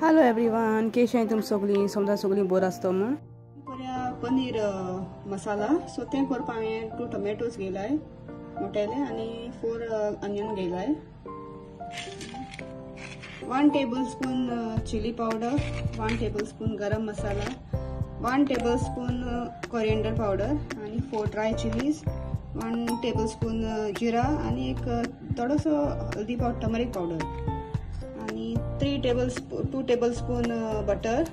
Hello everyone, केश तुम सगळीं समजा सगळीं बरी आसता म्हूण पनीर मसाला सो तें करपाक हांवें 2 टोमॅटोज घेयलाय मोठेले आनी 4 ऑनियन घेयलाय, 1 tablespoon chili powder, 1 tablespoon garam masala, 1 tablespoon coriander powder आनी 4 ड्राय चिलीज, 1 टेबलस्पून जिरा आनी एक थोडोसो हल्दी पावडर, टर्मरिक पावडर आनी 2 टेबलस्पून बटर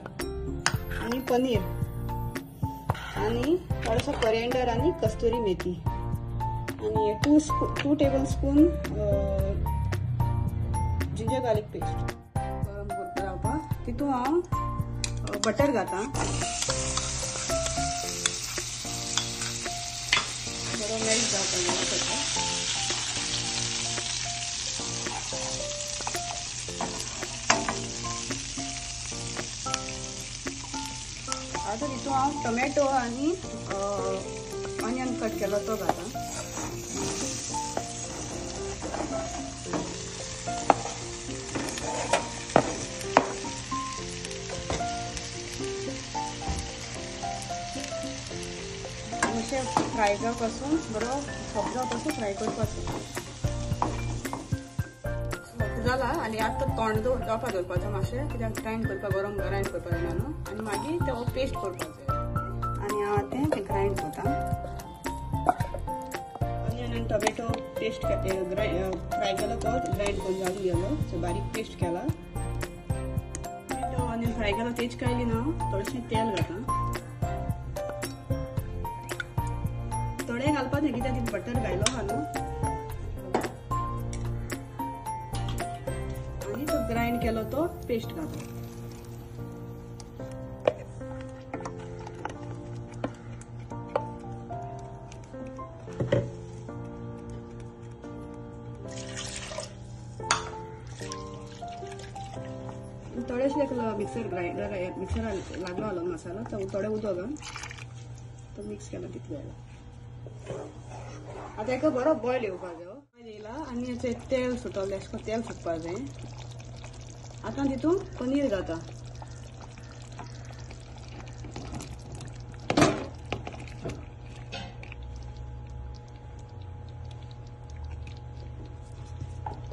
आनी पनीर आनी थोडोसो कोरिएंडर आनी कस्तुरी मेथी आनी 2 टेबलस्पून जिंजर गार्लिक पेस्ट गरम करता रावपाक। तितून हांव बटर घालता, बरो मेल्ट जावपाक आता तितून हांव टोमॅटो आनी ऑनियन कट केलो तो घालता। मातशें फ्राय जावपासून बरो सॉफ्ट जावपासून फ्राय करपाचो जाला आनी आतां तोंड जावपाक दवरपाचो मातशें, कित्याक ग्रायंड करपाक ग्रायंड करपाक जायना न्हू, आनी मागीर तो पेस्ट करपाक जाय आनी हांव तें ग्रायंड करता। ऑनियन आनी टोमॅटो पेस्ट फ्राय केलो तो ग्रायंड करून घालून गेलो, सो बारीक पेस्ट केला। टोमॅटो ऑनियन फ्राय केलो तेच कायली ना थोडेशें तेल घालता, थोडें घालपाक न्ही कित्याक तितून बटर घायलो हा न्हू, ग्राइंड केलो तो पेस्ट घालता। थोडेशे मिक्सर लागलो आलो मसाला तो थोडे उदक घाल तो मिक्स केला तितले आता एक बरो बॉयल येवपाक जाय, बॉयल येयला आनी तेल सुटोलें अशें करून तेल सुटपाक जाय। आता तितून पनीर घालता,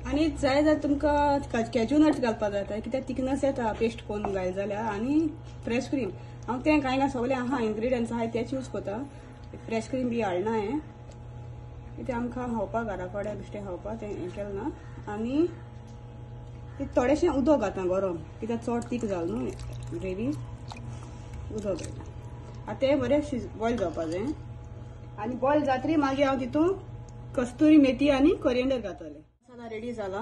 आनी जाय जाल्यार तुमकां कॅज्यू नट्स घालपाक जाता, कित्याक थिकनेस येता पेस्ट करून घायल जाल्यार, आनी फ्रेश क्रीम हांव तें कांय ना सगळें आहा इन्ग्रेडियंट्स आहाय तेच यूज करता, फ्रेश क्रीम बी हाडना हांवें कित्याक आमकां खावपाक घरा कडेन बेश्टें खावपाक तें हें केलें ना। आनी थोडेशें उदक घालता गरम, कित्याक चड तीख जाल न्हू ग्रेवी, उदक घालता आतां तें बरें बॉयल जावपाक जाय आनी बॉयल जातरी मागीर हांव तितून कस्तुरी मेथी आनी कोरिएंडर घालतलें। मसाला रेडी जाला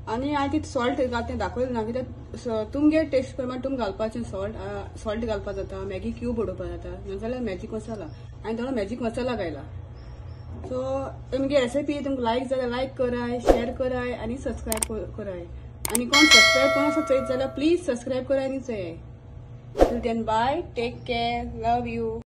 आनी हांवें तितून सॉल्ट घालता दाखयलें ना, कित्याक तुमगे टेस्ट प्रमाण तुमी घालपाचें सॉल्ट घालपाक जाता, मॅगी क्यूब उडोवपाक जाता, नाजाल्यार मॅजीक मसाला, हांवें थोडो मॅजीक मसाला घायला। सो तुमगे रेसिपी तुमकां लायक जाल्यार लायक कराय, शेअर कराय आनी सबस्क्रायब कराय, आनी कोण सबस्क्रायब कोण चयत जाल्यार प्लीज सबस्क्रायब कराय आनी चोयाय। Till then bye, take care, love you.